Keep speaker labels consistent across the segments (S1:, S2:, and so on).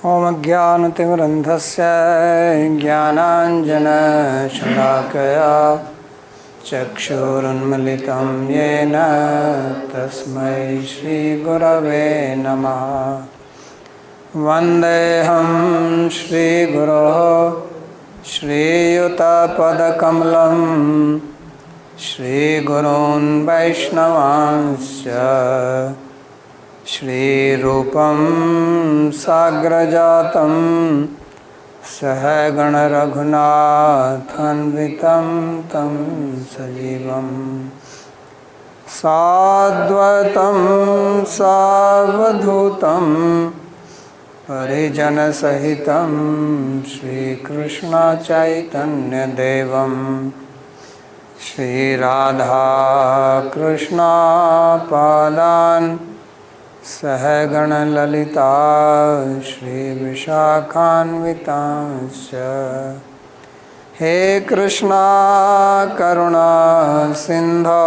S1: ओम ज्ञानतिमिरन्धस्य ज्ञानाञ्जनशलाकया चक्षुरुन्मिलितं येन तस्मै श्रीगुरवे नमः। वन्देऽहं श्रीगुरोः श्रीयुतपदकमलं श्रीगुरून् वैष्णवांश्च श्रीरूपं साग्रजातं सहगण रघुनाथान्वितं तं सजीवं साद्वैतं सावधूतं परिजनसहितं श्रीकृष्णचैतन्यदेवं श्रीराधाकृष्णपादान् सहगण ललिता श्रीविशाखान्वितांश्च। हे कृष्णा करुणा सिन्धो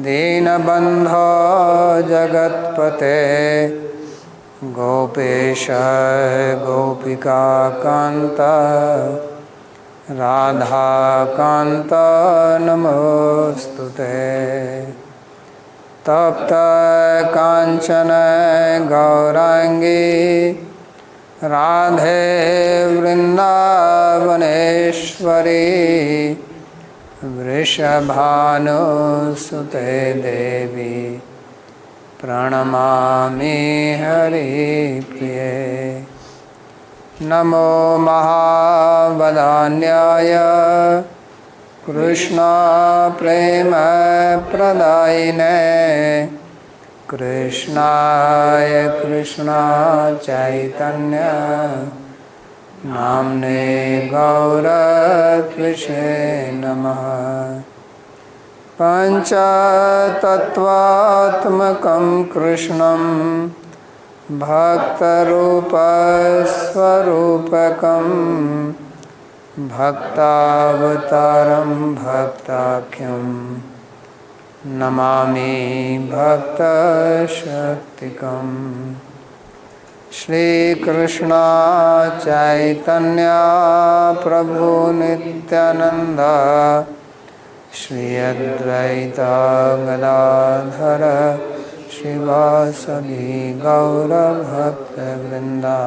S1: दीनबन्धो जगत्पते गोपेश गोपिकान्त राधाकान्त नमोस्तुते। तप्त कांचन गौरांगी राधे वृंदावनेश्वरी वृषभानुसुते देवी प्रणमामि हरिप्रिये। नमो महावदान्याय कृष्ण प्रेम प्रदायिने कृष्णाय कृष्ण चैतन्य नाम्ने गौरत्विषे नमः। पंचतत्वात्मकं कृष्णं भक्तरूपस्वरूपकं भक्तावतारं भक्ताख्यं नमामि भक्तशक्तिकं। श्रीकृष्ण चैतन्य प्रभु नित्यानंद श्री अद्वैत गदाधर श्रीवासदि गौरभक्तवृंदा।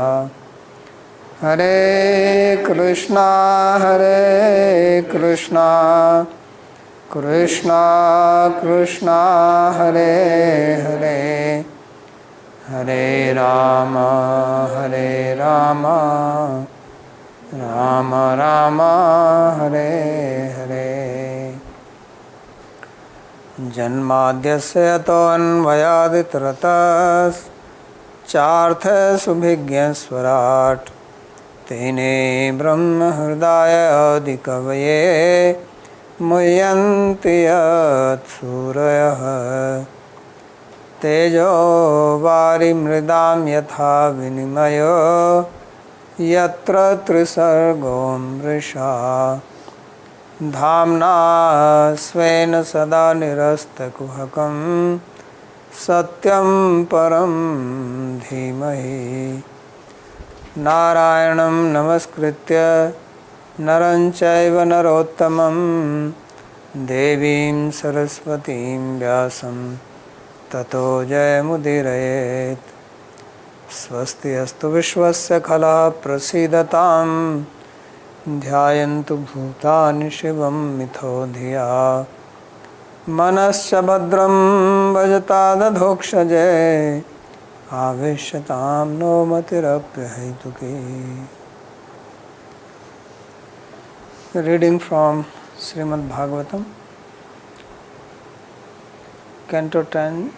S1: हरे कृष्णा कृष्णा कृष्णा हरे हरे हरे राम राम राम हरे हरे। जन्माद्यस्य यतोऽन्वयादितरतश्चार्थसुभिज्ञस्वराट् तेने ब्रह्म हृदय आदिकवये मुह्यन्ति यत्सूरयः। तेजो वारिमृदां यथा विनिमयो यत्र त्रिसर्गो मृषा धाम्ना स्वेन सदा निरस्तकुहकं सत्यं परं धीमहि। नारायणं नमस्कृत्य नरं चैव नरोत्तमं देवीं सरस्वतीं व्यासं ततो जयमुदीरयेत्। स्वस्ति अस्तु विश्वस्य खलः प्रसीदतां ध्यायन्तु भूतानि शिवं मिथो धिया। मनश्च भद्रं भजतादधोक्षजे आवेश्यतां no मतिरप्यहैतुकी। Reading from Śrīmad-Bhāgavatam, Canto 10,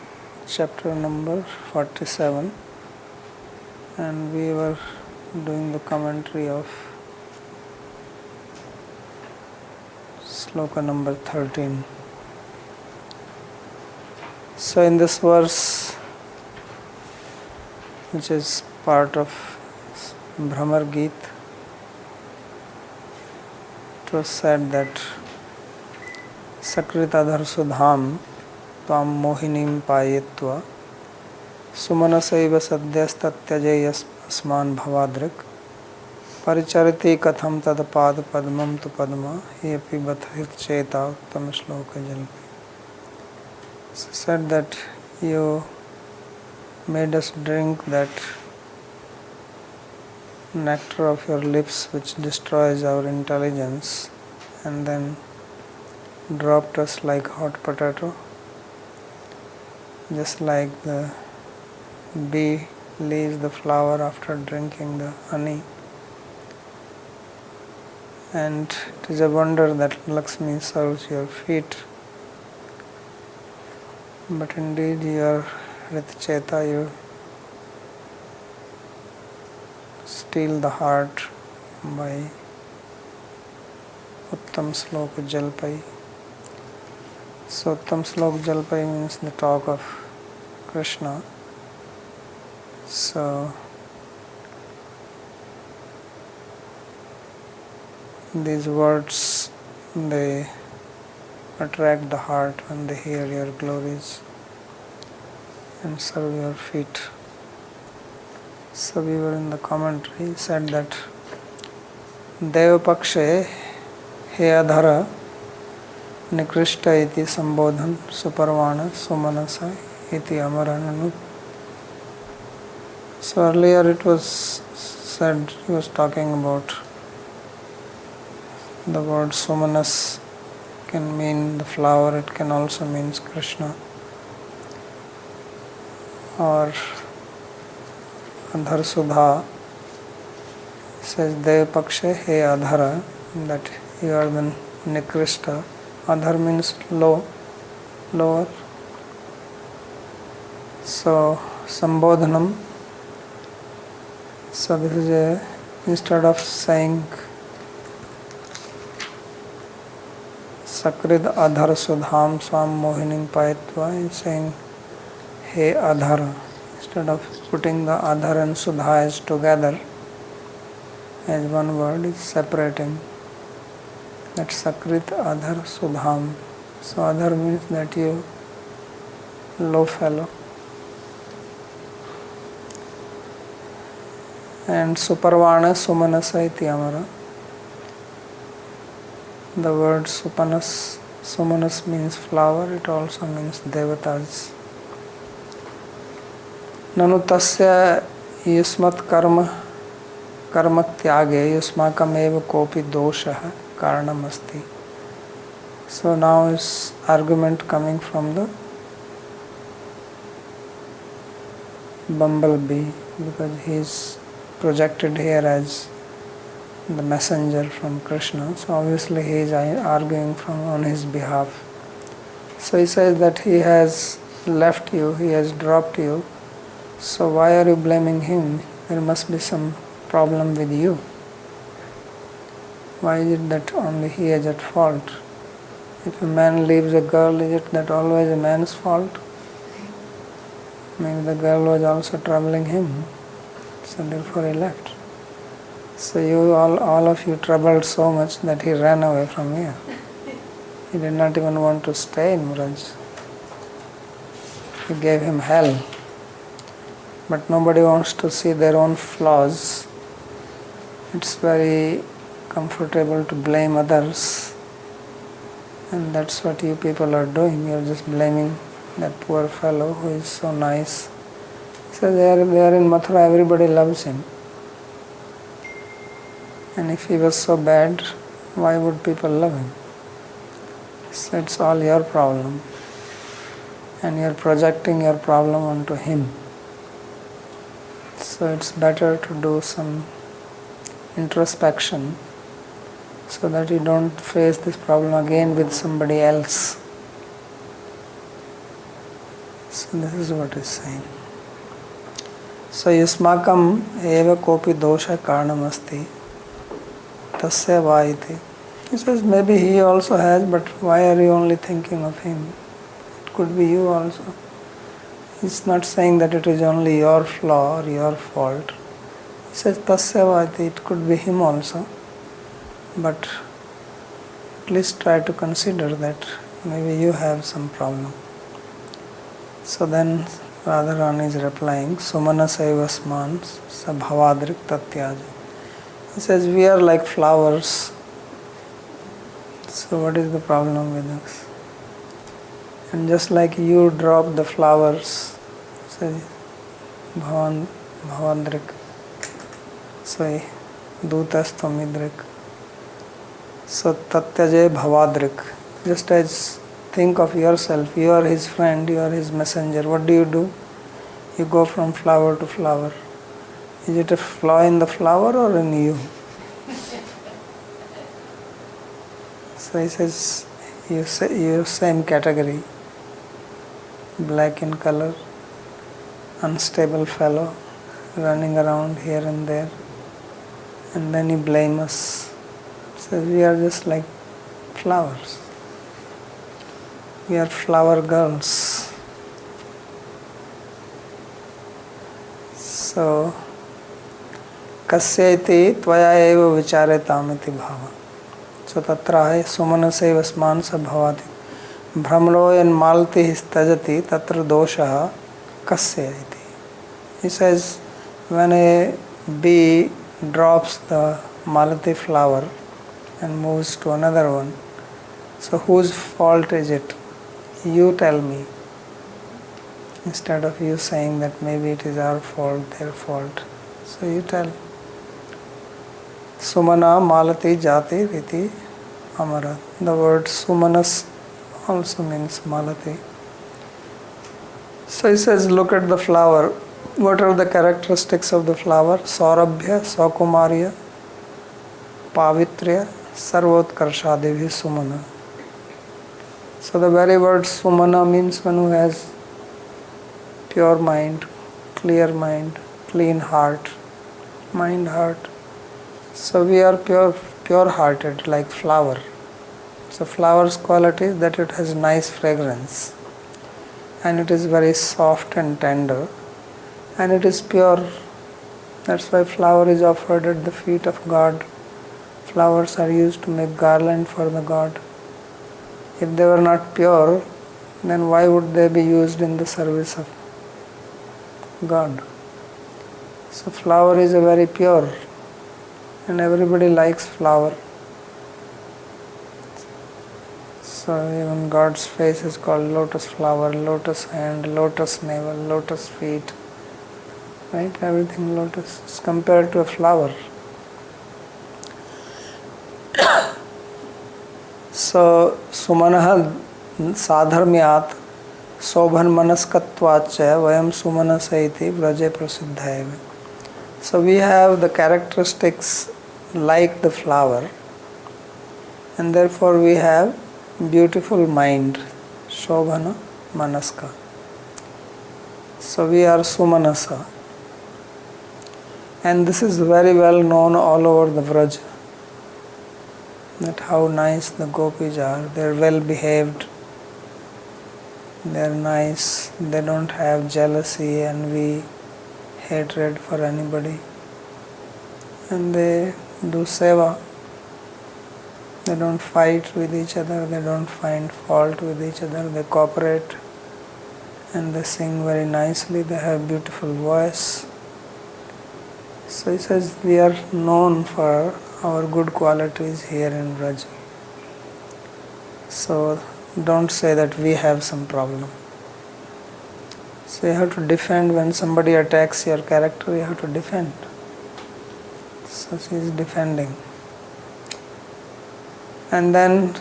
S1: chapter number 47, and we were doing the commentary of sloka number 13. So in this verse, which is part of Bhramar Geet, it was said that Sakritadhar Sudham Tvam Mohinim Payetva Sumanasaiva sadhyastatyajay asman bhavadrik Parichariti katham tadapad padmam tu padma Yepi bathit cheta uttam shloka jalpi. So said that you made us drink that nectar of your lips which destroys our intelligence and then dropped us like hot potato, just like the bee leaves the flower after drinking the honey. And it is a wonder that Lakshmi serves your feet, but indeed you are Ritcheta, you steal the heart by Uttam Sloka Jalpai. So Uttam Sloka Jalpai means the talk of Krishna. So these words, they attract the heart when they hear your glories and serve your feet. So we were in the commentary, said that Deva Pakshe He Adhara Nikrishta iti Sambodhan Suparvana Sumanasa iti Amarananu. So earlier it was said, he was talking about the word Sumanas can mean the flower, it can also mean Krishna. Or Adhar Sudha says Dev Pakshe He Adhara, that you are the Nikrishta. Adhar means low, lower. So Sambodhanam. So this is a, instead of saying Sakrid Adhar Sudham Swam Mohinim Payatva, is saying He Adhara. Instead of putting the Adhar and Sudha as together as one word, is separating. That Sakrit Adhar Sudham. So Adhar means that you low fellow. And Suparvana Sumanasa iti Amara. The word Supanas, Sumanas means flower, it also means Devatas. Nanu tasya yusmat karma tyage yusmakam eva kopi dosha karanam asti. So now is argument coming from the bumblebee, because he is projected here as the messenger from Krishna. So obviously he is arguing on his behalf. So he says that he has left you, he has dropped you. So why are you blaming him? There must be some problem with you. Why is it that only he is at fault? If a man leaves a girl, is it that always a man's fault? Maybe the girl was also troubling him, so therefore he left. So you all of you troubled so much that he ran away from here. He did not even want to stay in Muraj. You gave him hell. But nobody wants to see their own flaws. It's very comfortable to blame others. And that's what you people are doing. You're just blaming that poor fellow who is so nice. So they are in Mathura, everybody loves him. And if he was so bad, why would people love him? So it's all your problem. And you're projecting your problem onto him. So it's better to do some introspection so that you don't face this problem again with somebody else. So this is what he's saying. So yusmakam eva kopi dosha karanam asti tasya vaiti. He says maybe he also has, but why are you only thinking of him? It could be you also. He's not saying that it is only your flaw or your fault. He says tasya vaiti, it could be him also. But at least try to consider that maybe you have some problem. So then Radharani is replying, Sumanasevasman sabhavadrik tatyaja. He says, we are like flowers. So what is the problem with us? And just like you drop the flowers, say, Bhavadrik, say, Dutastamidrik. So Tatyaje Bhavadrik. Just as think of yourself, you are his friend, you are his messenger. What do? You go from flower to flower. Is it a flaw in the flower or in you? So he says, you're same category. Black in color, unstable fellow, running around here and there. And then you blame us. So we are just like flowers. We are flower girls. So, kasyeti tvaya eva vicharetamiti bhava. So tatra hai sumanaseva sman sabhavati. Brahmaloyan malti histajati tatra dosha kasya iti. He says, when a bee drops the malati flower and moves to another one, so whose fault is it? You tell me. Instead of you saying that maybe it is our fault, their fault. So you tell. Sumana malati jati riti amara. The word sumanas also means malati. So he says, look at the flower. What are the characteristics of the flower? Saurabhya, Saukumarya, Pavitrya, Sarvotkarshadivhi Sumana. So the very word Sumana means one who has pure mind, clear mind, clean heart, mind, heart. So we are pure-hearted like flower. So flower's quality is that it has nice fragrance and it is very soft and tender and it is pure. That's why flower is offered at the feet of God. Flowers are used to make garland for the God. If they were not pure, then why would they be used in the service of God? So flower is a very pure and everybody likes flower. So even God's face is called lotus flower, lotus hand, lotus navel, lotus feet. Right? Everything lotus is compared to a flower. So Sumanaha sadharmyat sobhan manaskatvacha vayam sumanasayiti vraje prasiddhayave. So we have the characteristics like the flower and therefore we have beautiful mind, Shobhana Manaska. So we are Sumanasa. And this is very well known all over the Vraj. That how nice the gopis are. They are well behaved. They are nice. They don't have jealousy, envy, hatred for anybody. And they do seva. They don't fight with each other, they don't find fault with each other, they cooperate and they sing very nicely, they have beautiful voice. So he says we are known for our good qualities here in Braj. So don't say that we have some problem. So you have to defend when somebody attacks your character, you have to defend. So she is defending. And then,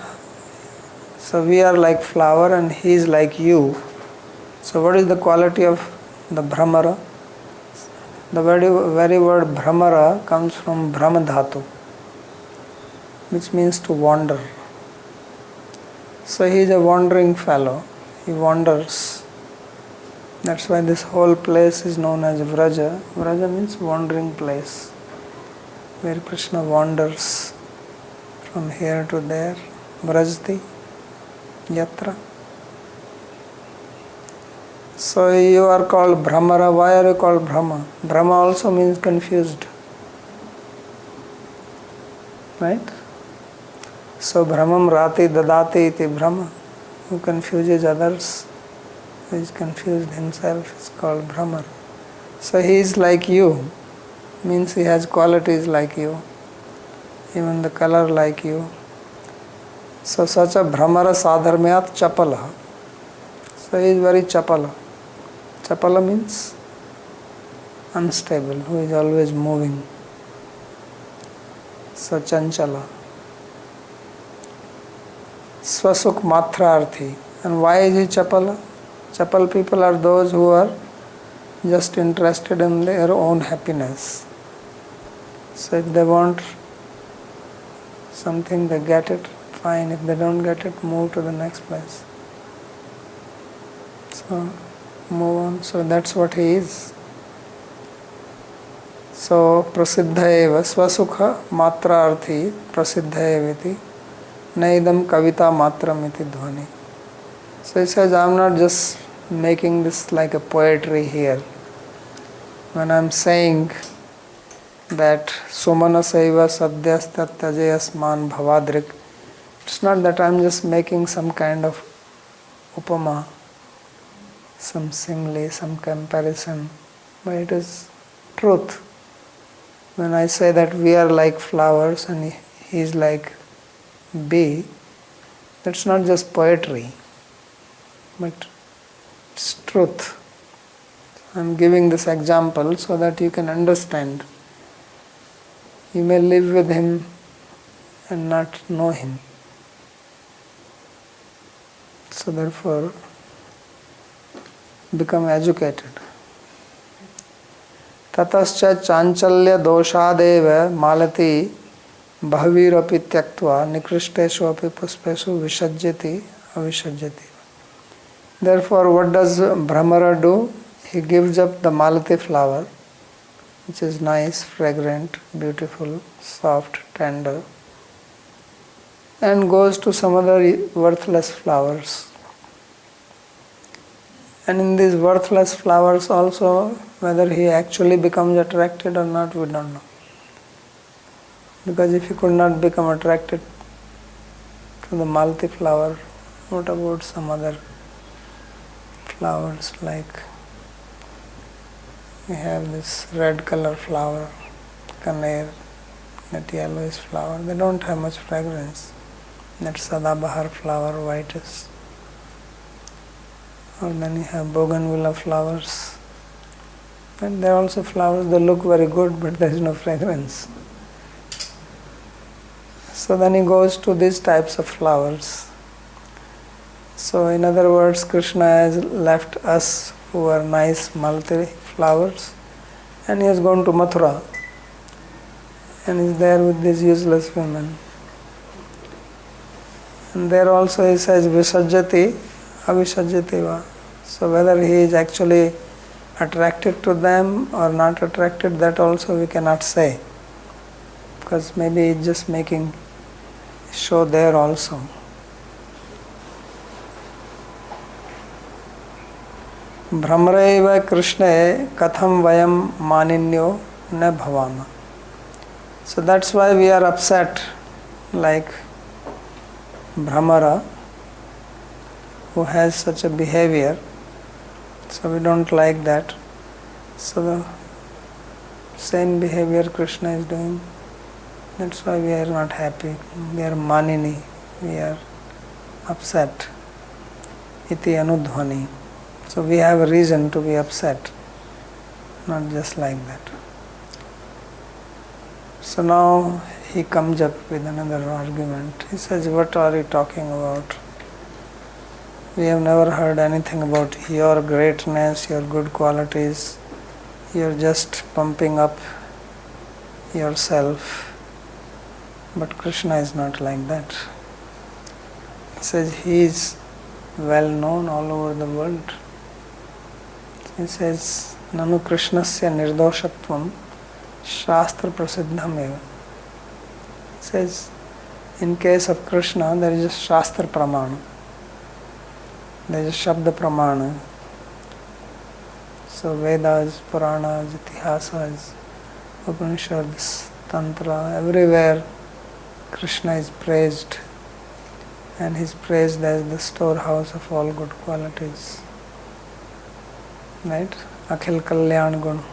S1: so we are like flower and he is like you. So what is the quality of the Brahmara? The very word Brahmara comes from Brahma Dhatu, which means to wander. So he is a wandering fellow. He wanders. That's why this whole place is known as Vraja. Vraja means wandering place, where Krishna wanders from here to there, Vrajti, Yatra. So you are called Brahmara. Why are you called Brahma? Brahma also means confused. Right? So Brahmam Rati Dadati iti Brahma, who confuses others who is confused himself is called Brahmar. So he is like you, means he has qualities like you, even the color like you. So such a Brahmara sadharmyat chapala. So he is very chapala. Chapala means unstable, who is always moving. So chanchala. Swasuk matrarthi. And why is he chapala? Chapal people are those who are just interested in their own happiness. So if they want something, they get it, fine. If they don't get it, move to the next place. So move on. So that's what he is. So prasiddha eva swasukha matrarthi prasiddha eviti naidam kavita matramiti dhvani. So he says, I am not just making this like a poetry here. When I am saying that sumana saiva sadhyasta tajayasman bhavadrik, it's not that I am just making some kind of upama, some simile, some comparison, but it is truth. When I say that we are like flowers and he is like bee, that's not just poetry, but it's truth. I am giving this example so that you can understand. You may live with him and not know him. So therefore, become educated. Tatascha chanchalya doshadeva malati bhavirapi tyaktva nikrishteshu api puspeshu visajyati avisajyati. Therefore, what does Brahmara do? He gives up the malati flower, which is nice, fragrant, beautiful, soft, tender, and goes to some other worthless flowers. And in these worthless flowers also, whether he actually becomes attracted or not, we don't know. Because if he could not become attracted to the malati flower, what about some other flowers? Like we have this red color flower, kaner, that yellowish flower. They don't have much fragrance. That sadabahar flower, whitish. Or then you have bougainvillea flowers. And they are also flowers, they look very good, but there is no fragrance. So then he goes to these types of flowers. So in other words, Krishna has left us who are nice malati flowers, and he has gone to Mathura and is there with these useless women. And there also he says visajjati avisajjati va. So whether he is actually attracted to them or not attracted, that also we cannot say, because maybe he is just making show there also. Brahmareva Krishna katham vayam maninyo na bhavama. So that's why we are upset like Brahmara, who has such a behavior. So we don't like that. So the same behavior Krishna is doing. That's why we are not happy. We are manini. We are upset. Iti anudhvani. So we have a reason to be upset. Not just like that. So now he comes up with another argument. He says, what are you talking about? We have never heard anything about your greatness, your good qualities. You are just pumping up yourself. But Krishna is not like that. He says he is well known all over the world. He says, Nanu Krishnasya nirdoshatvam shastra prasiddham eva. He says, in case of Krishna, there is a shastra pramana. There is a Shabda Pramana. So Vedas, Puranas, Itihasas, Upanishads, Tantra, everywhere Krishna is praised, and he is praised as the storehouse of all good qualities. right? Akhil Kalyan Gun.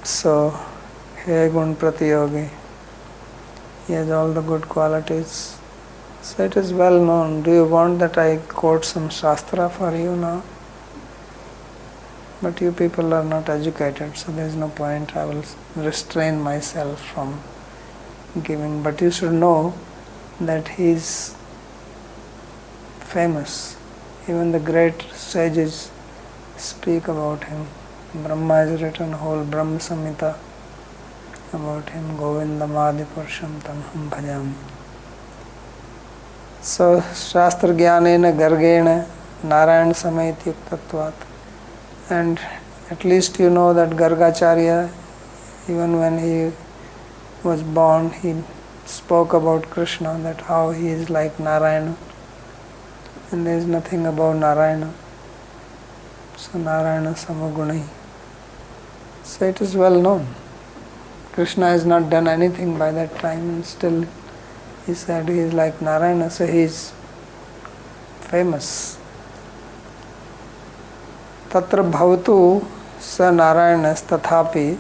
S1: So, He Gun Pratiyogi. He has all the good qualities. So it is well known. Do you want that I quote some Shastra for you now? But you people are not educated, so there is no point. I will restrain myself from giving. But you should know that he is famous. Even the great sages speak about him. Brahma has written whole Brahma Samhita about him. Govindam Adi Purusham Tamham Bhajami. So, Shastra Jnanena Gargena Narayana Samayit Yuktatvat. And at least you know that Gargacharya, even when he was born, he spoke about Krishna, that how he is like Narayana. And there is nothing above Narayana. So Narayana Samaguni. So it is well known. Krishna has not done anything by that time, and still he said he is like Narayana, so he is famous. Tatra bhavatu sa Narayanas tathapi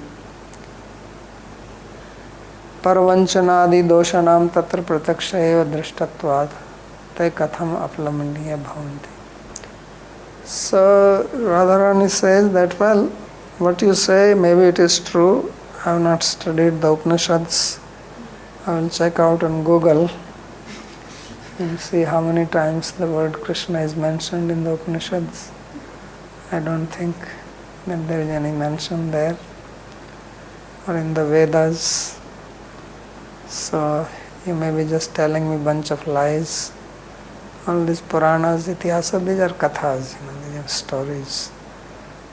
S1: parvanchanadi doshanam tatra prataksha eva drishtatvad te katham aplamaniya bhavanti. So Radharani says that, well, what you say, maybe it is true. I have not studied the Upanishads. I will check out on Google and see how many times the word Krishna is mentioned in the Upanishads. I don't think that there is any mention there, or in the Vedas. So you may be just telling me a bunch of lies. All these Puranas, Itihasa, these are Kathas, these are stories.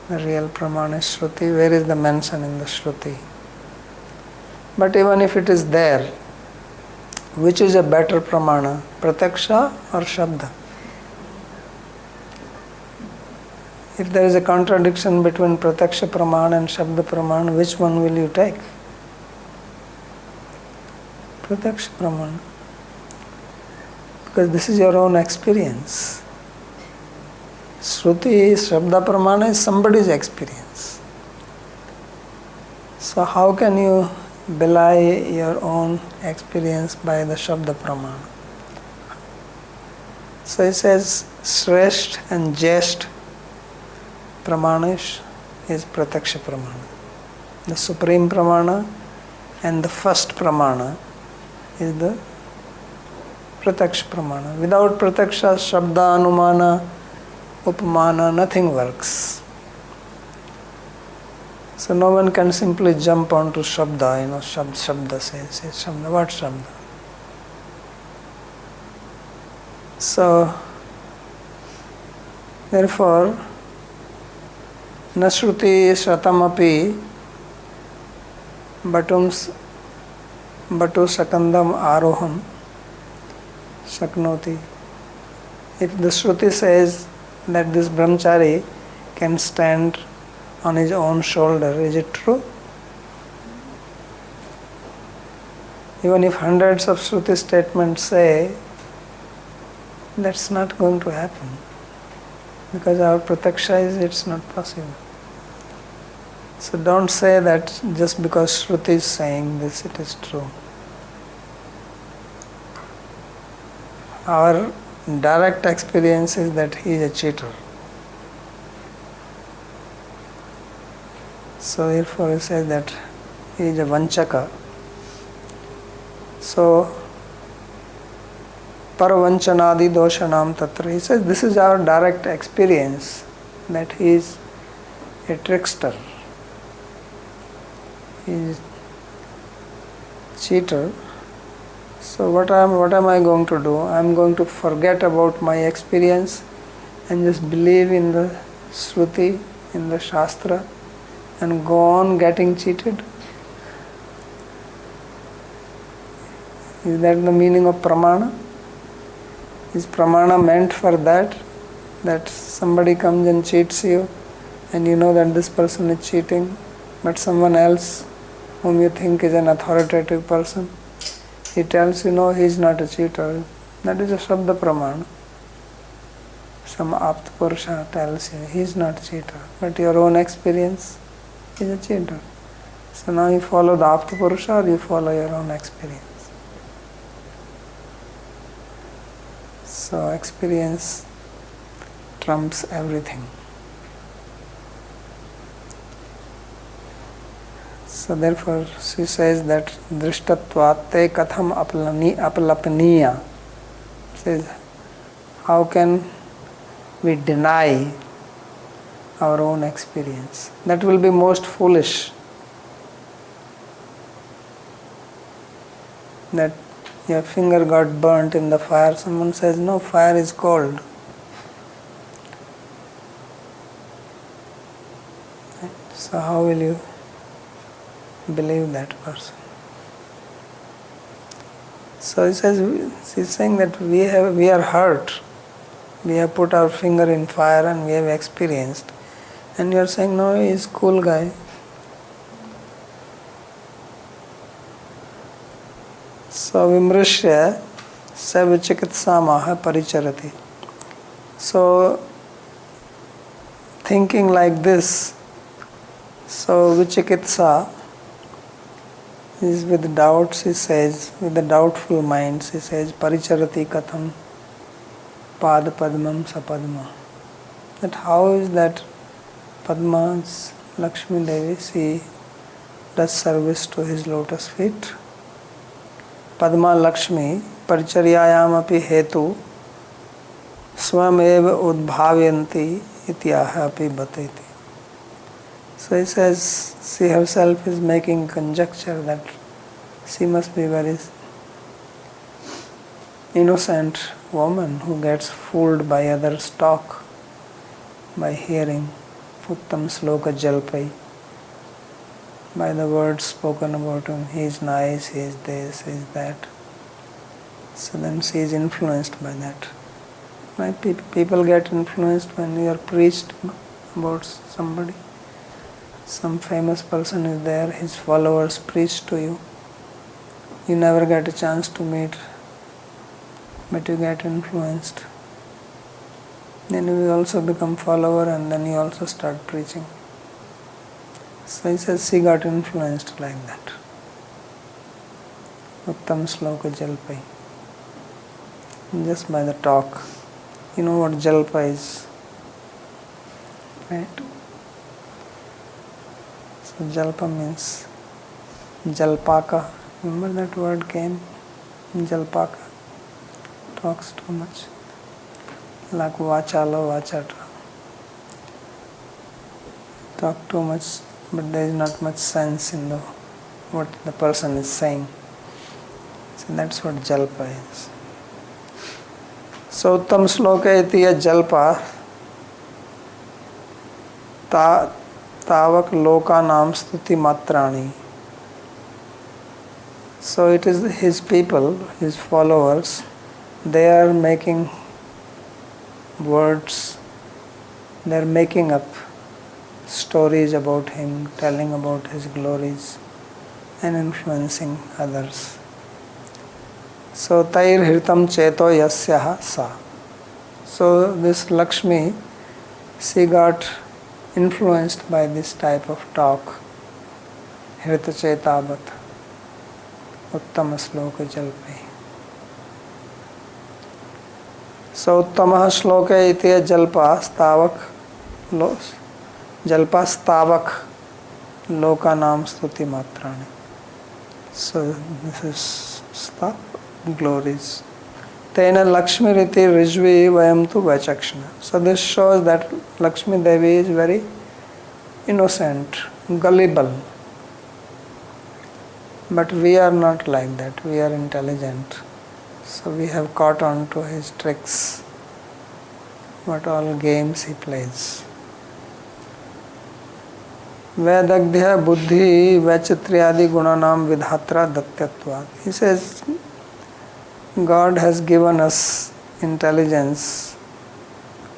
S1: The real Pramana is Shruti. Where is the mention in the Shruti? But even if it is there, which is a better Pramana, Pratyaksha or Shabda? If there is a contradiction between Pratyaksha Pramana and Shabda Pramana, which one will you take? Pratyaksha Pramana. Because this is your own experience. Shruti, Shabda Pramana is somebody's experience. So how can you belie your own experience by the Shabda Pramana? So it says, Shrestha and Jyeshtha Pramana is Pratyaksha Pramana. The supreme Pramana and the first Pramana is the Pratyaksha Pramana. Without Pratyaksha, Shabda, Anumana, Upamana, nothing works. So no one can simply jump onto Shabda, Shabda says, Shabda, what Shabda? So, therefore, Nashruti Shratamapi Batu Sakandam Aroham Shaknoti. If the Shruti says that this brahmachari can stand on his own shoulder, is it true? Even if hundreds of Shruti statements say, that's not going to happen. Because our Pratyaksha is, it's not possible. So don't say that just because Shruti is saying this, it is true. Our direct experience is that he is a cheater. So therefore he says that he is a vanchaka. So paravanchanadi doshanam tatra. He says this is our direct experience, that he is a trickster. He is cheater. So what am I going to do? I am going to forget about my experience and just believe in the Shruti, in the Shastra, and go on getting cheated? Is that the meaning of pramana? Is pramana meant for that? That somebody comes and cheats you and you know that this person is cheating, but someone else whom you think is an authoritative person, he tells you no, he is not a cheater. That is a Shabda Pramana. some Apta Purusha tells you he is not a cheater, but your own experience is a cheater. So now you follow the Apta Purusha or you follow your own experience. So experience trumps everything. So therefore she says that drishtatvat te katham apalapaniya. Says, how can we deny our own experience? That will be most foolish. That your finger got burnt in the fire. Someone says, no, fire is cold. Right? So how will you believe that person? So he says, she's saying that we are hurt. We have put our finger in fire and we have experienced. And you are saying, no, he is a cool guy. So vimrishya sa vichikitsamaha paricharati. So thinking like this, so vichikitsa is with doubts, he says, with the doubtful minds, he says, paricharati katham pada padmam sapadma. That how is that Padma's Lakshmi Devi, she does service to his lotus feet. Padma Lakshmi paricharyayam api hetu swameva udbhavyanti ityaha api bateti. So he says she herself is making conjecture that she must be very innocent woman who gets fooled by others' talk, by hearing Uttam Sloka Jalpai, by the words spoken about him. He is nice, he is this, he is that. So then she is influenced by that. Right? People get influenced when you are preached about somebody. Some famous person is there, his followers preach to you. You never get a chance to meet, but you get influenced. Then you also become follower and then you also start preaching. So he says she got influenced like that. Uttam Sloka Jalpai. Just by the talk. You know what Jalpa is? Right? So Jalpa means Jalpaka. Remember that word came? Jalpaka. Talks too much. Like Vachala, Vachata. Talk too much, but there is not much sense in what the person is saying. So that's what Jalpa is. So Uttam Sloka itiya Jalpa Tavak Loka Nam Stuti Matrani. So it is his people, his followers, they are making words, they are making up stories about him, telling about his glories and influencing others. So Tair Hirtam Cheto Yasyaha Sa. So this Lakshmi, she got influenced by this type of talk. Hirta Chetabat Uttama Sloka Jalpai. So Uttama Shloka itiya Jalpa Stavak Jalpa Stavak Loka Nam Stuti Matrani. So this is Stav, glories. Tena Lakshmi Riti Rijvi Vayam Tu Vachakshana. So this shows that Lakshmi Devi is very innocent, gullible. But we are not like that, we are intelligent. So we have caught on to his tricks, what all games he plays. Vedagdhya buddhi vachitriyadi gunanam vidhatra datyatvat. He says, God has given us intelligence,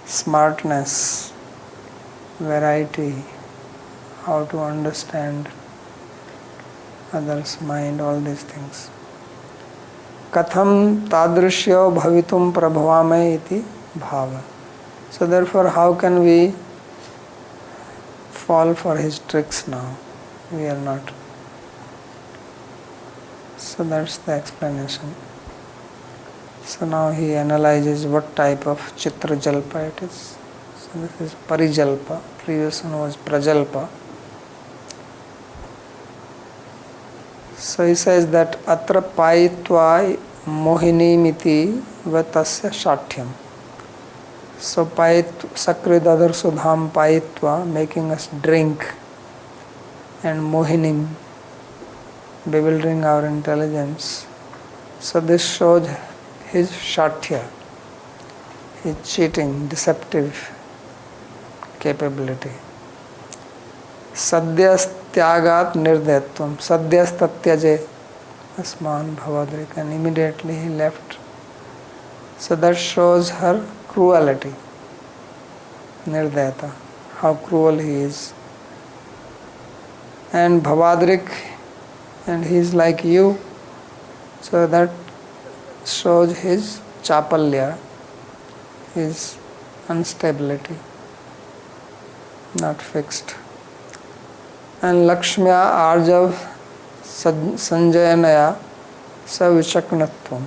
S1: smartness, variety, how to understand others' mind, all these things. Katham tadrishyo bhavitum prabhavame iti bhava. So therefore, how can we fall for his tricks now? We are not. So that's the explanation. So now he analyzes what type of Chitra Jalpa it is. So this is Parijalpa. Previous one was Prajalpa. So he says that Atra Payitva Mohinimiti Vatasya Shathyam. So Payit Sakrid Adar Sudham Payitva, making us drink, and Mohinim, bewildering our intelligence. So this shows his Shathya, his cheating, deceptive capability. Sadyastyagat nirdetvam. Sadyastatyaje asman bhavadrik. And immediately he left. So that shows her cruelty. Nirdeta. How cruel he is. And bhavadrik, and he is like you. So that shows his chapalya, his instability, not fixed. And Lakshmya Arjav Sanjayanaya Savichaknatvam.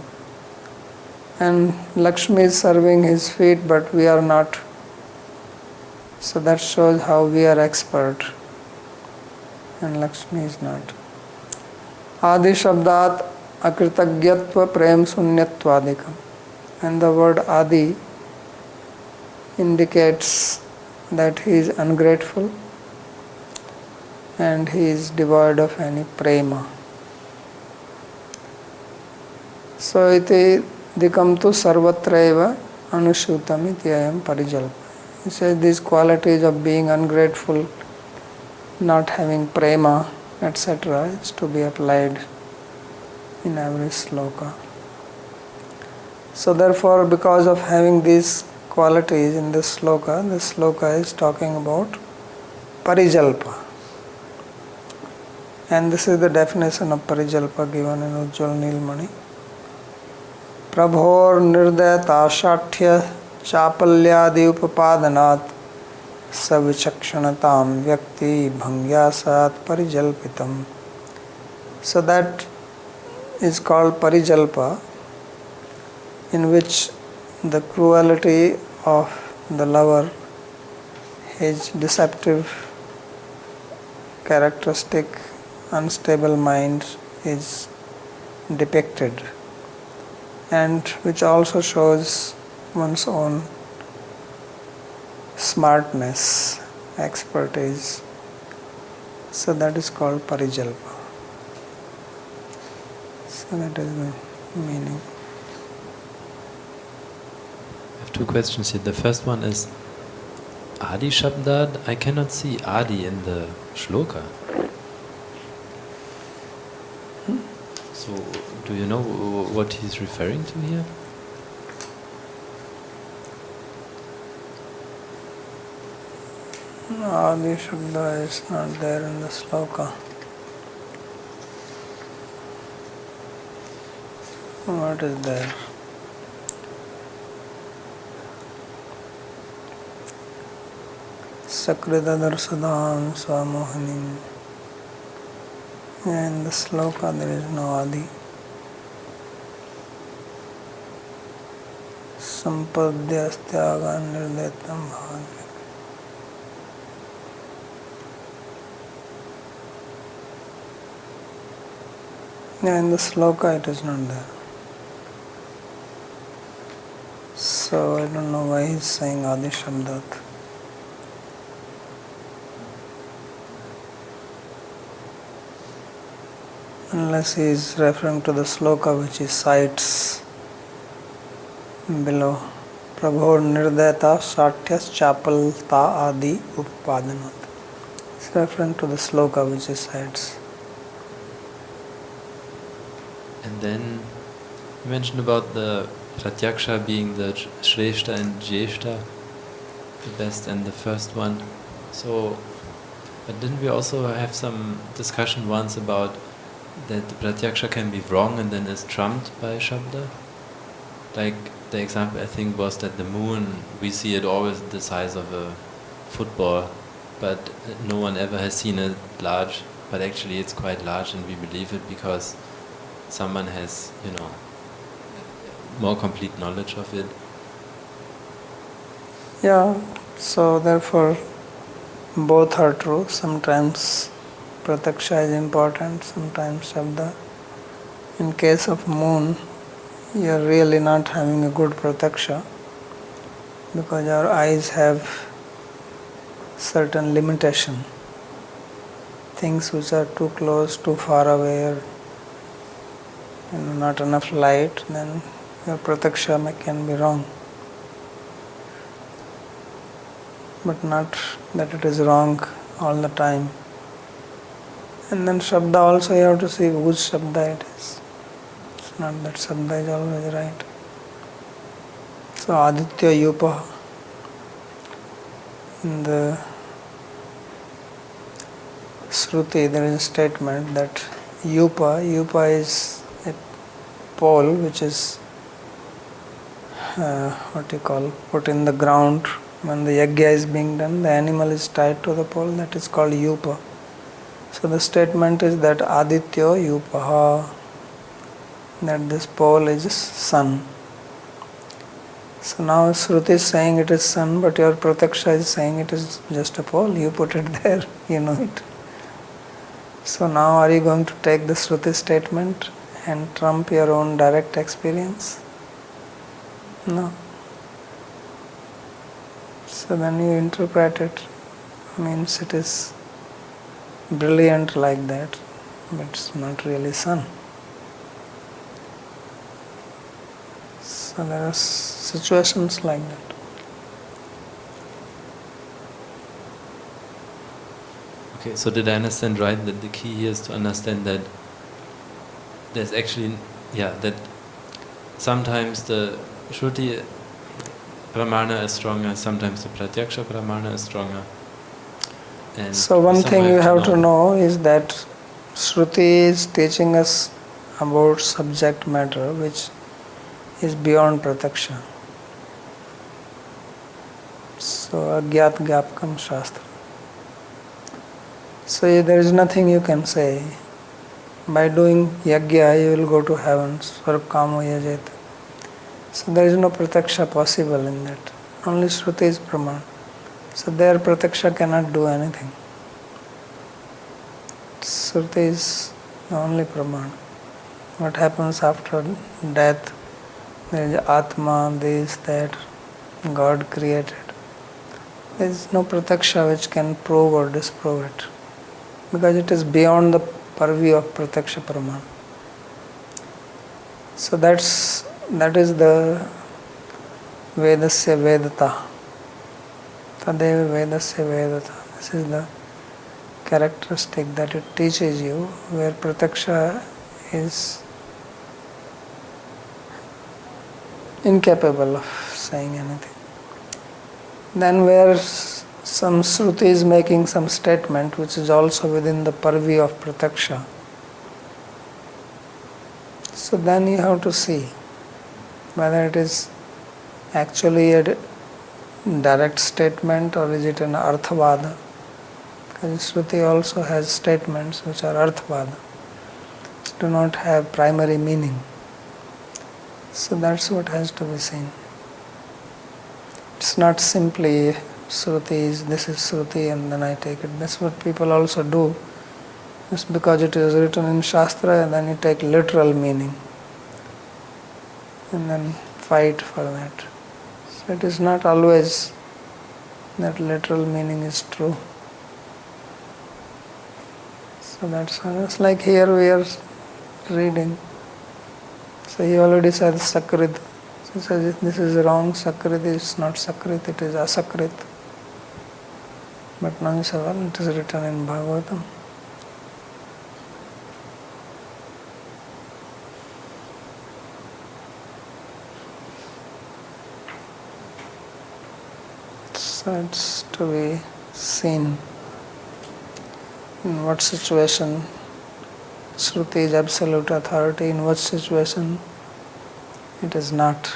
S1: And Lakshmi is serving his feet, but we are not. So that shows how we are expert, and Lakshmi is not. Adi Shabdat Akritagyatva Prem Sunyatvadikam. And the word Adi indicates that he is ungrateful and he is devoid of any prema. So iti dikamtu sarvatraiva anushutam iti ayam parijalpa. He says these qualities of being ungrateful, not having prema, etc. is to be applied in every sloka. So therefore, because of having these qualities in this sloka is talking about parijalpa. And this is the definition of parijalpa given in Ujjwal Nilmani. Prabhor nirdayata shathya chapalyadi upapadanat savichakshanatam vyakti bhangyasat parijalpitam. So that is called parijalpa, in which the cruelty of the lover, his deceptive characteristic, unstable mind is depicted, and which also shows one's own smartness, expertise. So that is called parijalpa. So that is the meaning.
S2: I have two questions here. The first one is Adi Shabdad. I cannot see Adi in the shloka. So, do you know what he's referring to here?
S1: Adi Shabda is not there in the sloka. What is there? Sakridadar Sadham Swamohanim. In the sloka there is no Adi. Sampadhyastyaga nirdetam bhavadrik. In the sloka it is not there. So I don't know why he is saying Adi Shabdat. Unless he is referring to the sloka which he cites below. Prabho nirdayata satyas chapalta adi upadanat. He is referring to the sloka which he cites.
S2: And then you mentioned about the Pratyaksha being the Shreshta and Jeshta, the best and the first one. So, but didn't we also have some discussion once about that the Pratyaksha can be wrong and then is trumped by Shabda? like the example I think was that the moon, we see it always the size of a football, but no one ever has seen it large, but actually it's quite large and we believe it because someone has, more complete knowledge of it.
S1: Yeah, so therefore both are true. Sometimes prataksha is important, sometimes shabda. In case of moon, you are really not having a good prataksha because our eyes have certain limitation. Things which are too close, too far away, or not enough light, then your prataksha can be wrong. But not that it is wrong all the time. And then shabda also you have to see which shabda it is. It's not that shabda is always right. So aditya yupa, in the Shruti there is a statement that yupa is a pole which is put in the ground. When the yajna is being done, the animal is tied to the pole, that is called yupa. So the statement is that aditya yupaha, that this pole is sun. So now Shruti is saying it is sun, but your prataksha is saying it is just a pole. You put it there, you know it. So now are you going to take the Shruti statement and trump your own direct experience? No. So then you interpret it, means it is brilliant like that, but it's not really sun. So there are situations like that.
S2: Okay, so did I understand right that the key here is to understand that there's actually, that sometimes the Shruti Pramana is stronger, sometimes the Pratyaksha Pramana is stronger. And
S1: so one thing you have to know is that Shruti is teaching us about subject matter which is beyond Prataksha. So Agyat Gyapkam Shastra. So there is nothing you can say. By doing yajna you will go to heaven, Swargkamo Yajeta. So there is no prataksha possible in that. Only Shruti is Praman. So there prataksha cannot do anything. Shruti is the only Praman. What happens after death? There is Atma, this, that, God created. There is no prataksha which can prove or disprove it. Because it is beyond the purview of prataksha Praman. So that is the Vedasya Vedata. Tadeva Vedasya Vedata. This is the characteristic that it teaches you, where prataksha is incapable of saying anything. Then where some Shruti is making some statement which is also within the purview of prataksha, so then you have to see whether it is actually a direct statement or is it an arthavada. Because Shruti also has statements which are arthavada, which do not have primary meaning. So that's what has to be seen. It's not simply Shruti, this is Shruti and then I take it. That's what people also do. Just because it is written in Shastra, and then you take literal meaning and then fight for that. So it is not always that literal meaning is true. So that's like here we are reading. So he already said Sakrit. So he says this is wrong, Sakrit is not Sakrit, it is Asakrit. But now he said, well, it is written in Bhagavatam. So it's to be seen in what situation Shruti is absolute authority, in what situation It is not.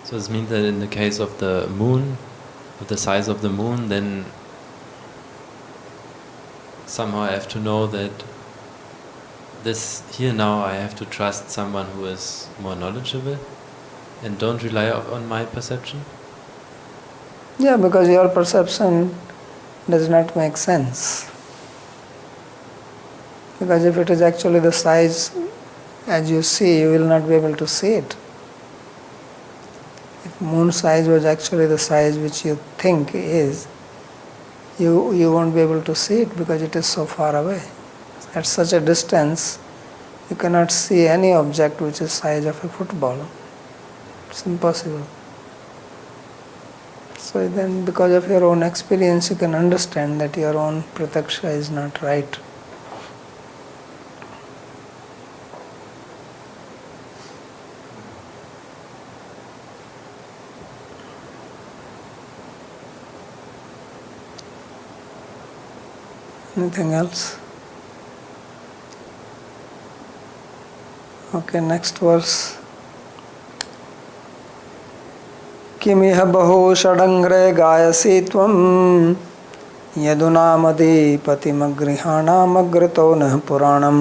S2: So this means that in the case of the moon, of the size of the moon, then somehow I have to know that this here now I have to trust someone who is more knowledgeable and don't rely on my perception?
S1: Yeah, because your perception does not make sense. Because if it is actually the size as you see, you will not be able to see it. If moon size was actually the size which you think is, you won't be able to see it because it is so far away. At such a distance, you cannot see any object which is size of a football. It's impossible. So then, because of your own experience, you can understand that your own prataksha is not right. Anything else? Okay, next verse. किमिह बहु षडङ्ग्रे गायसि त्वं यदुनामधिपतिमगृहाणामग्रतो नः पुराणं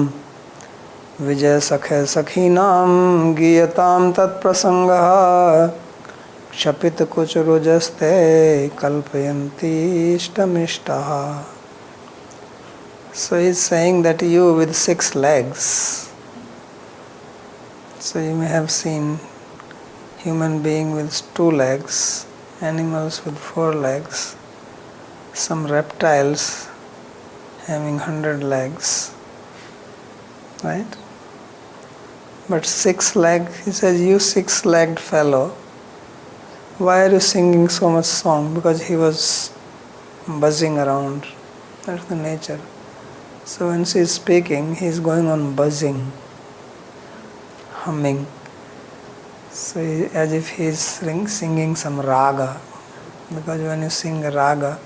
S1: विजयसखे सखीनां गीयतां तत्प्रसङ्गः क्षपितकुचरुजस्ते कल्पयन्ति इष्टमिष्टः. So he is saying that you with 6 legs. So you may have seen human being with 2 legs, animals with 4 legs, some reptiles having 100 legs, right? But 6 leg, he says, you 6-legged fellow, why are you singing so much song? Because he was buzzing around. That's the nature. So when she is speaking, he is going on buzzing, humming. So as if he is singing some raga. Because when you sing a raga,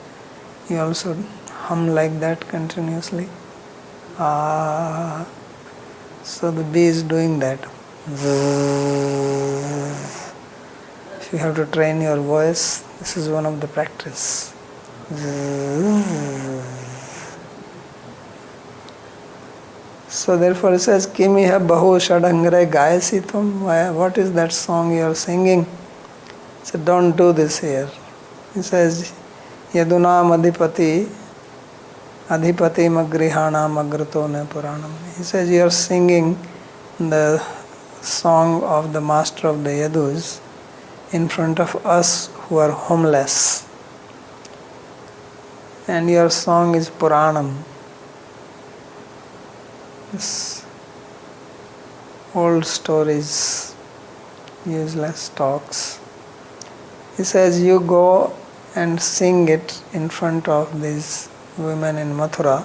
S1: you also hum like that continuously. Ah. So the bee is doing that. If you have to train your voice, this is one of the practice. So therefore it says, Kimiha bahu shadangre gayasi tum. What is that song you are singing? So don't do this here. He says, Yadunam adhipati magrihanam agrato ne puranam. He says you are singing the song of the master of the Yadus in front of us who are homeless. And your song is Puranam. Yes. Old stories, useless talks. He says you go and sing it in front of these women in Mathura.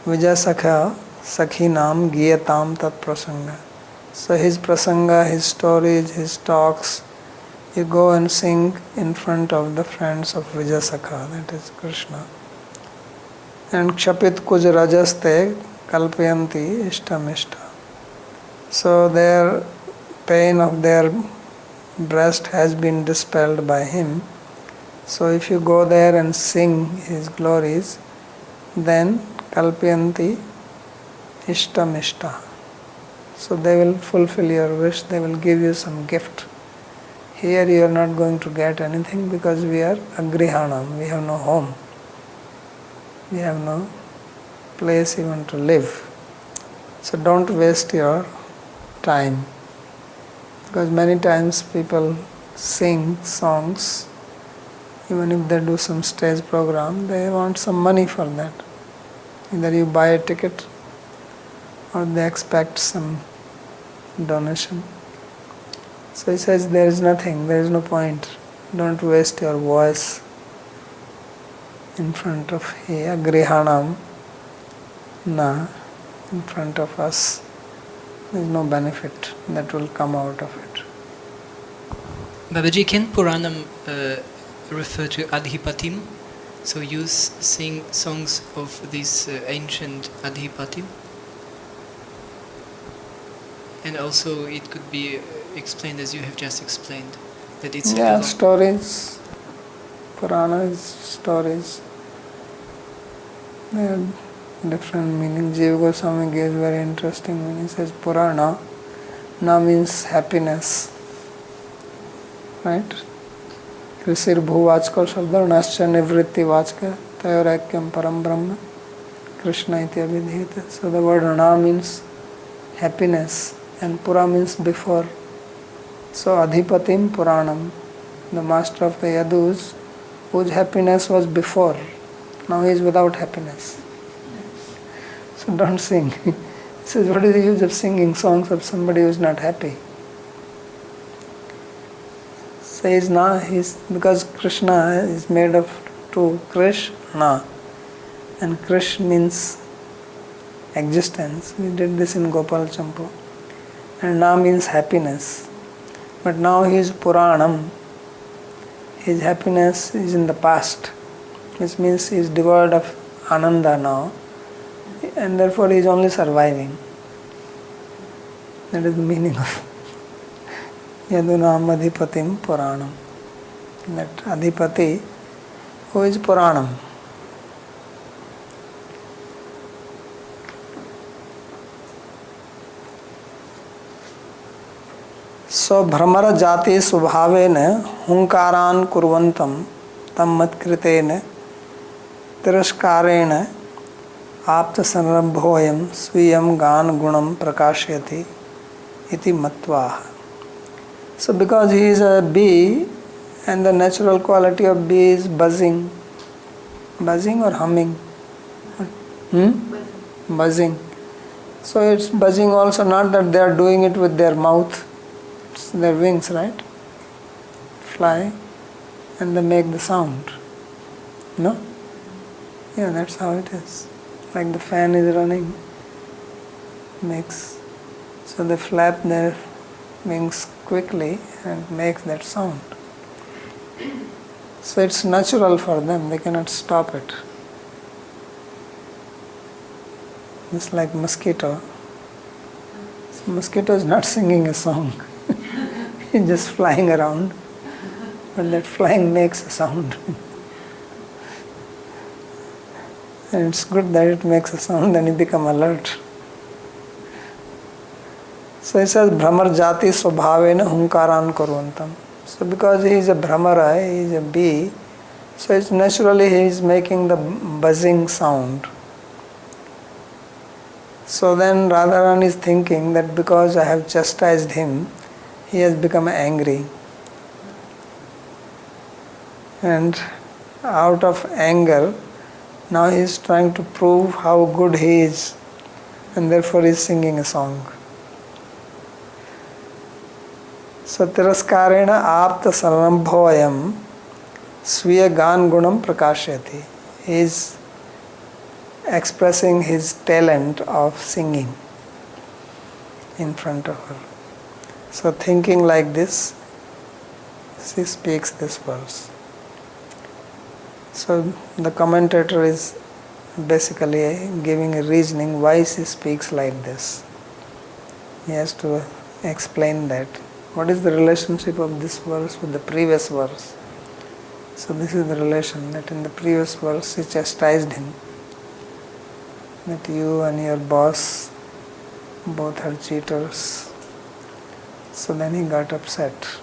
S1: Vijasakha sakhinam giyatam tat prasanga. So his prasanga, his stories, his talks, you go and sing in front of the friends of Vijasakha, that is Krishna. And kshapit kuj rajaste kalpayanti ishtamishta. So their pain of their breast has been dispelled by him. So if you go there and sing his glories, then kalpayanti ishtamishta. So they will fulfill your wish, they will give you some gift. Here you are not going to get anything because we are agrihanam, we have no home. We have no place even to live. So don't waste your time. Because many times people sing songs, even if they do some stage program, they want some money for that. Either you buy a ticket or they expect some donation. So he says there is nothing, there is no point. Don't waste your voice in front of Agrihanam. Na, in front of us. There is no benefit that will come out of it.
S3: Babaji, can Puranam refer to Adhipatim? So you sing songs of these ancient Adhipatim? And also it could be explained as you have just explained, that it's
S1: stories, Puranas, stories. They have different meaning. Jiva Goswami gives very interesting meaning. He says Purana, na means happiness. Right? Krisir bhuvachka shabdarnascha nivritti vachka tayorakyam param brahma Krishna iti abhidhita. So the word na means happiness and pura means before. So adhipatim puranam, the master of the Yadus, whose happiness was before. Now he is without happiness. So don't sing. He says, what is the use of singing songs of somebody who is not happy? Says na, because Krishna is made of two, Krishna, and Krish means existence. We did this in Gopal Champu. And na means happiness. But now he is Puranam. His happiness is in the past. Which means he is devoid of Ananda now. And therefore he is only surviving. That is the meaning of Yadunam Adhipatim Puranam. That Adhipati who is Puranam. So Brahmara Jati Subhavena Hunkaran Kurvantam Tam Matkritena Tiraskarena Apta Sanrabhoyam Swiyam Gan Gunam Prakashyati Iti Matvaha. So because he is a bee and the natural quality of bee is buzzing. Buzzing or humming? Buzzing. So it's buzzing also, not that they are doing it with their mouth. It's their wings, right? Fly and they make the sound. No? Yeah, that's how it is. Like the fan is running. So they flap their wings quickly and make that sound. So it's natural for them, they cannot stop it. It's like mosquito. So mosquito is not singing a song. It's just flying around. But that flying makes a sound. And it's good that it makes a sound, then you become alert. So he says, Brahmar Jati Swabhavena Hunkaran Kurvantam. So because he is a Brahmara, he is a bee, so it's naturally he is making the buzzing sound. So then Radharani is thinking that because I have chastised him, he has become angry. And out of anger, now he is trying to prove how good he is, and therefore he is singing a song. So tiraskarena apta sarambhoyam sviya gan gunam prakashyati. He is expressing his talent of singing in front of her. So thinking like this, she speaks this verse. So the commentator is basically giving a reasoning why she speaks like this. He has to explain that. What is the relationship of this verse with the previous verse? So this is the relation, that in the previous verse she chastised him, that you and your boss both are cheaters. So then he got upset.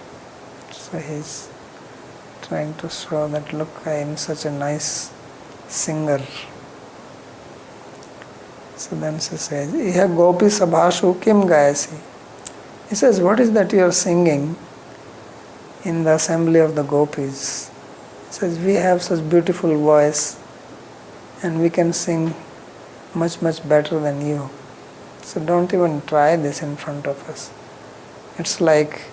S1: So he's trying to show that, look, I am such a nice singer. So then she says, Iha gopi sabhashu kim gayasi. He says, what is that you are singing in the assembly of the gopis? He says, we have such beautiful voice and we can sing much, much better than you. So don't even try this in front of us. It's like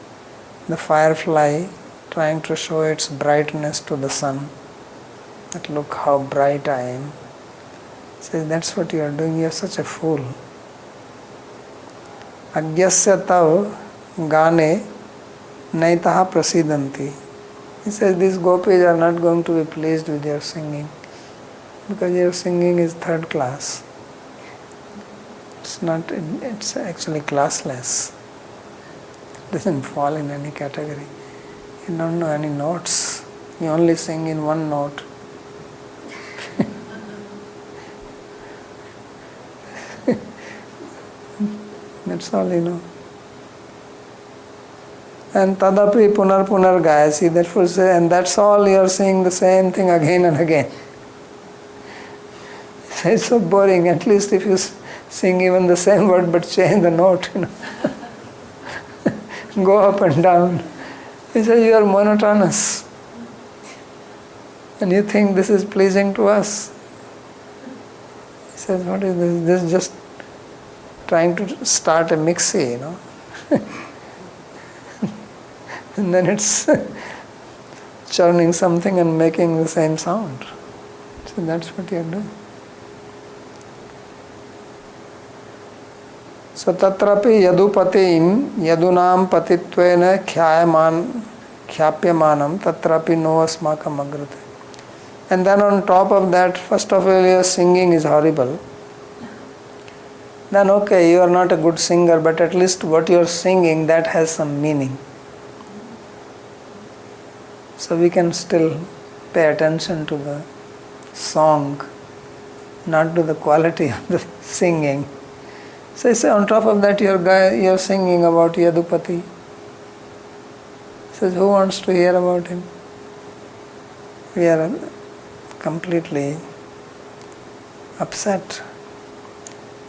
S1: the firefly trying to show its brightness to the sun. That look how bright I am. He says, that's what you are doing, you are such a fool. Agyasya tav gane naitaha prasidanti. He says these gopis are not going to be pleased with your singing because your singing is third class. It's actually classless. doesn't fall in any category. You don't know any notes. You only sing in one note. That's all you know. And tadapi punar punar gayasi, therefore say, and that's all you are saying the same thing again and again. It's so boring. At least if you sing even the same word but change the note, go up and down. He says you are monotonous. And you think this is pleasing to us. He says, what is this? This is just trying to start a mixie, And then it's churning something and making the same sound. So that's what you're doing. So tatrapi yadupatim yadunam patitvena khyapyamanam tatrapi no asmakam agrate. And then on top of that, first of all, your singing is horrible. Then okay, you are not a good singer, but at least what you are singing, that has some meaning. So we can still pay attention to the song, not to the quality of the singing. So say on top of that, you're singing about Yadupati. Says, who wants to hear about him? We are completely upset.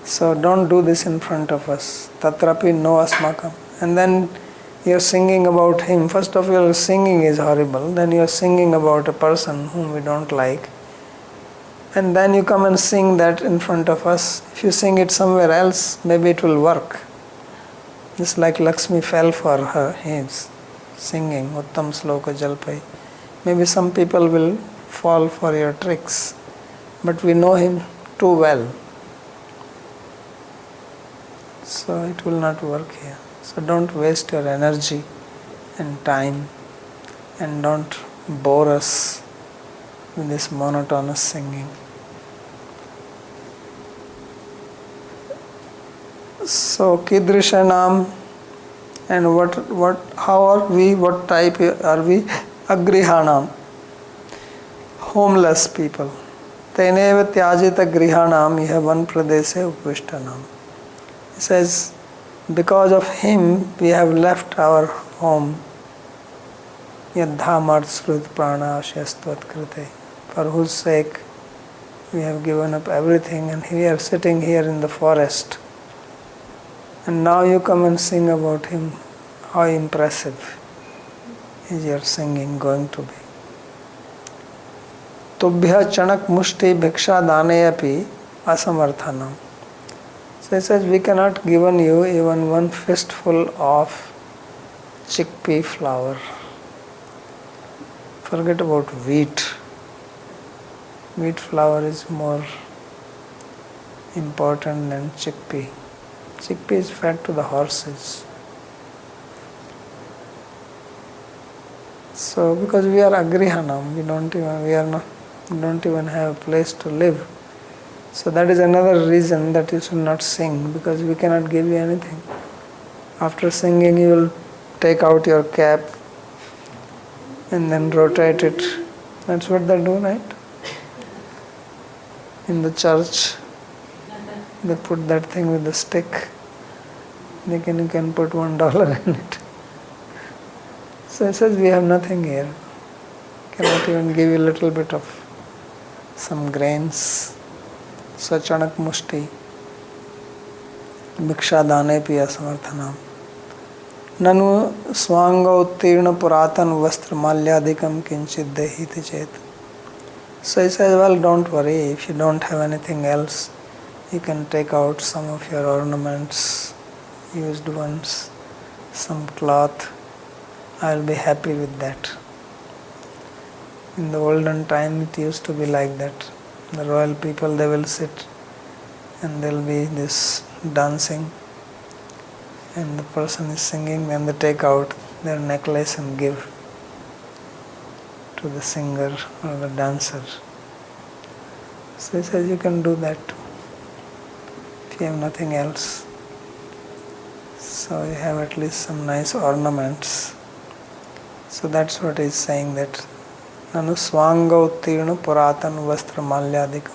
S1: So don't do this in front of us. Tatrapi no asmakam. And then you're singing about him. First of all, singing is horrible. Then you're singing about a person whom we don't like. And then you come and sing that in front of us. If you sing it somewhere else, maybe it will work. Just like Lakshmi fell for his singing, Uttam Sloka Jalpai. Maybe some people will fall for your tricks. But we know him too well. So it will not work here. So don't waste your energy and time, and don't bore us with this monotonous singing. So kidrishanam, and how are we, what type are we? Agrihanam, homeless people. Teneva tyajita grihanam iha van pradeshe upvishtanam. He says, because of him we have left our home. Yadhamart srut prana ashastvat krite. For whose sake we have given up everything, and we are sitting here in the forest. And now you come and sing about him. How impressive is your singing going to be? Tubhya chanak mushti bhiksha daneyapi asamarthanam. So he says, we cannot given you even one fistful of chickpea flour. Forget about wheat. Wheat flour is more important than chickpea. Chickpea is fed to the horses. So because we are agrihanam, we don't even have a place to live. So that is another reason that you should not sing, because we cannot give you anything. After singing, you will take out your cap and then rotate it. That's what they do, right? In the church, they put that thing with the stick. You can put $1 in it. So it says we have nothing here. Cannot even give you a little bit of some grains. Sachanak mushti bhiksha dane piya samarthanam nanu swanga uttirna puratan vastra malyadikam kinchid dehiti chet. So he says, well, don't worry, if you don't have anything else, you can take out some of your ornaments, used ones, some cloth. I will be happy with that. In the olden time it used to be like that. The royal people, they will sit and there will be this dancing, and the person is singing, and they take out their necklace and give to the singer or the dancer. So he says you can do that too, if you have nothing else. So so you have at least some nice ornaments. So that's what he's saying, that Nanu swanga uttirna puratan vastra malyadikam.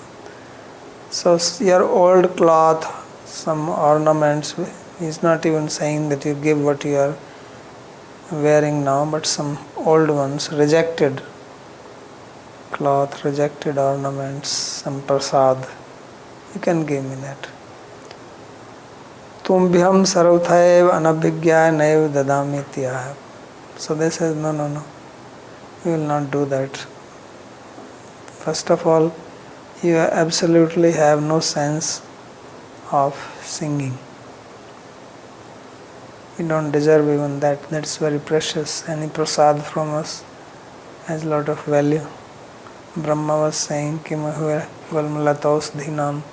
S1: So your old cloth, some ornaments, he's not even saying that you give what you are wearing now, but some old ones, rejected cloth, rejected ornaments, some prasad, you can give me that. Tumbhyam sarvthaiv anabhigyaya naiv dadami tyah. So they says, no, you will not do that. First of all, you absolutely have no sense of singing. You don't deserve even that. That's very precious. Any prasad from us has a lot of value. Brahma was saying, Kimahuva Galmalatos Dhinam,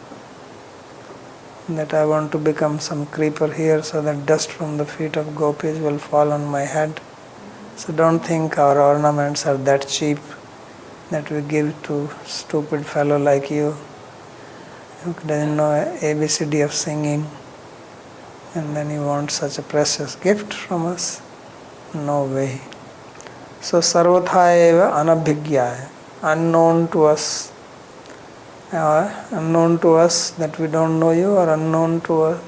S1: that I want to become some creeper here so that dust from the feet of gopis will fall on my head. So don't think our ornaments are that cheap that we give to stupid fellow like you who doesn't know ABCD of singing, and then you want such a precious gift from us. No way. So sarvatha eva anabhigyaya, unknown to us that we don't know you, or unknown to us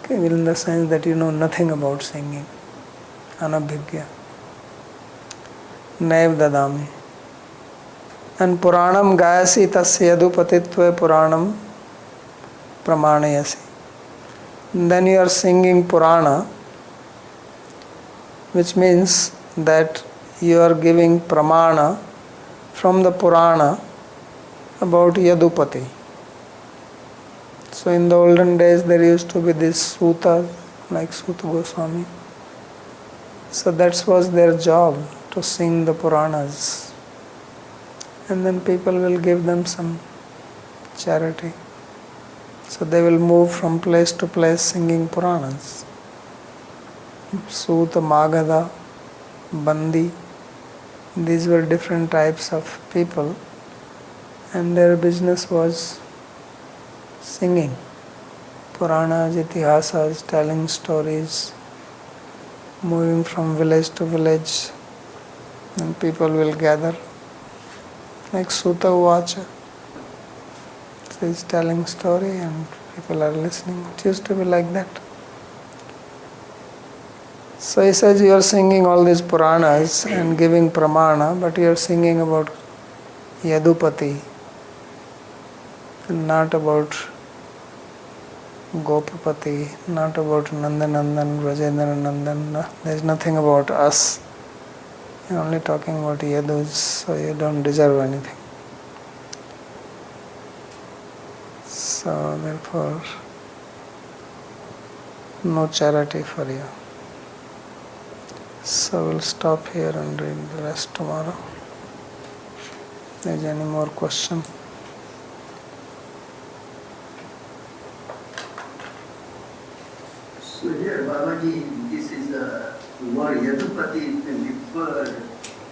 S1: in the sense that you know nothing about singing. Anabhigya. Naiv dadami. And Puranam gayasi tasya yadupatitve Puranam pramanayasi. Then you are singing Purana, which means that you are giving pramana from the Purana about Yadupati. So in the olden days there used to be this Sutta, like Sutta Goswami. So that was their job, to sing the Puranas. And then people will give them some charity. So they will move from place to place singing Puranas. Sutta, Magadha, Bandi, these were different types of people, and their business was singing Puranas, Itihasas, telling stories, moving from village to village, and people will gather like Sutta Uvacha. So he's telling story and people are listening. It used to be like that. So he says you are singing all these Puranas and giving pramana, but you are singing about Yadupati and not about Gopapati, not about Nandanandan, Brajendra Nandan. There is nothing about us. You are only talking about Yadus, so you don't deserve anything. So therefore, no charity for you. So we'll stop here and read the rest tomorrow. If there is any more question?
S4: So here, Babaji, this is the word Yadupati referred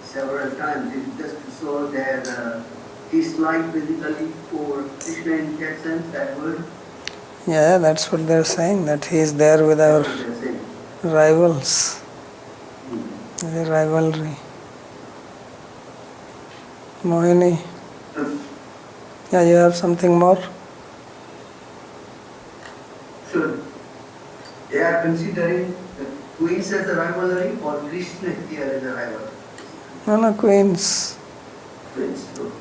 S4: several times, just to show that dislike basically for Krishna in that sense, that word.
S1: Yeah, that's what they're saying, that he is there with our rivals. The rivalry. Mohini. Yeah, you have something more?
S4: So they are considering the queens as a rivalry or Krishna here as a rival?
S1: No, queens.
S4: Queens. So.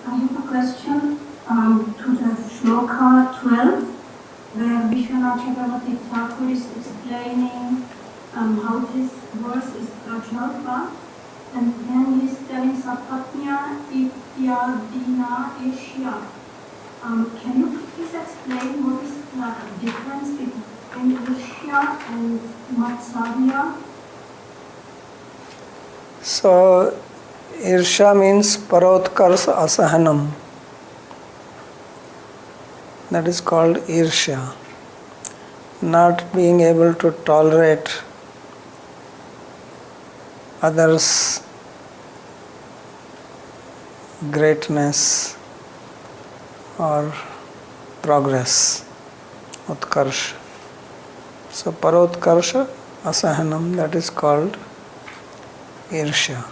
S5: I have a question to the Shloka 12, where Vishwanath Chakravarti Thakur is explaining how this verse is Prajalpa, and then he is telling Sapatnya Ityadina Asia. Can you please explain what is the difference between Asia and Matsavya?
S1: So, Irsha means Parotkars Asahanam. That is called Irsha. Not being able to tolerate others' greatness or progress, utkarsha. So parotkarsha, asahanam, that is called irsha.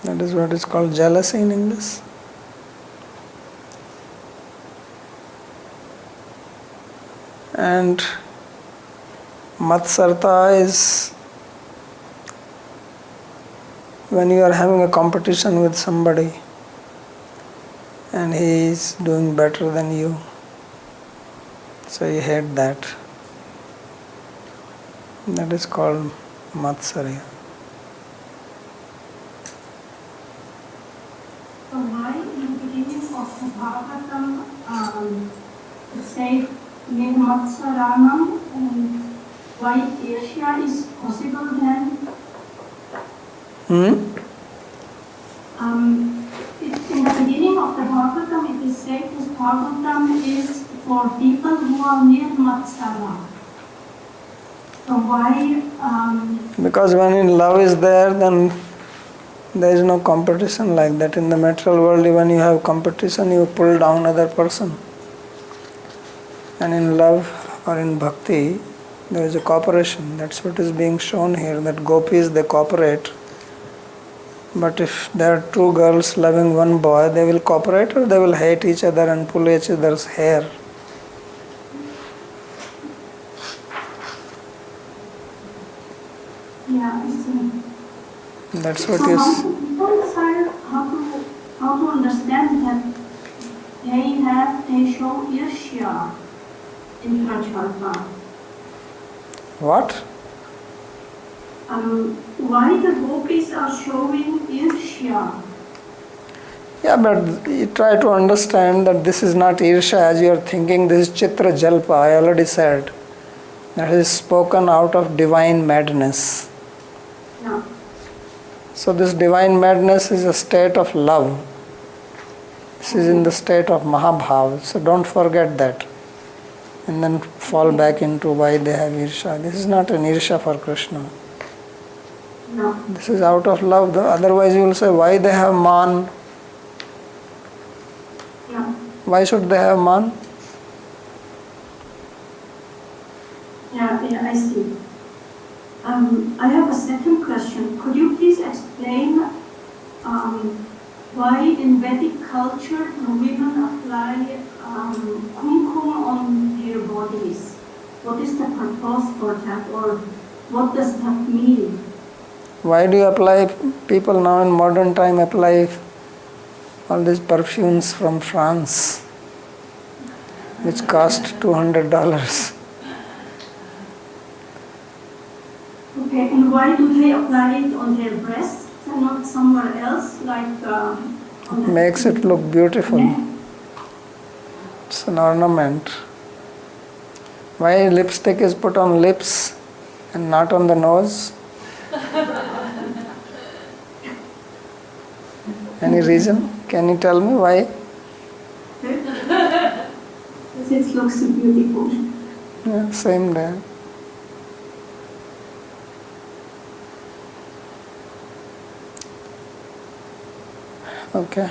S1: That is what is called jealousy in English. And matsarta is when you are having a competition with somebody and he is doing better than you, so you hate that. That is called matsarya.
S5: So why in the beginning of the Bhagavatam it says Nirmatsaranam, and why Irsha is possible then? In the beginning of the Bhagavatam, it is said this Bhagavatam is for people who are near Matsara. So why?
S1: Because when love is there, then there is no competition like that. In the material world, when you have competition, you pull down other person. And in love or in bhakti, there is a cooperation. That's what is being shown here, that gopis, they cooperate. But if there are two girls loving one boy, they will cooperate or they will hate each other and pull each other's hair.
S5: Yeah, I see.
S1: That's what
S5: So
S1: is.
S5: how to reconcile, how to understand that they show Irsha in Prajalpa?
S1: What?
S5: Why the gopis are showing Irsha?
S1: Yeah, but you try to understand that this is not Irsha as you are thinking, this is Chitra Jalpa, I already said. That is spoken out of divine madness.
S5: Yeah.
S1: So this divine madness is a state of love. This is in the state of Mahabhav. So don't forget that. And then fall back into why they have Irsha. This is not an Irsha for Krishna.
S5: No.
S1: This is out of love. Otherwise you will say, why they have man?
S5: Yeah.
S1: Why should they have man?
S5: Yeah, I see. I have a second question. Could you please explain why in Vedic culture the women apply kumkum on their bodies? What is the purpose for that, or what does that mean?
S1: Why do you apply, people now in modern time apply all these perfumes from France, which cost $200?
S5: Okay, and why do they apply it on their breasts and not somewhere else, like on the
S1: Makes it look beautiful.
S5: neck?
S1: It's an ornament. Why lipstick is put on lips and not on the nose? Any reason? Can you tell me why?
S5: Because it looks so beautiful.
S1: Yeah, same there. Okay.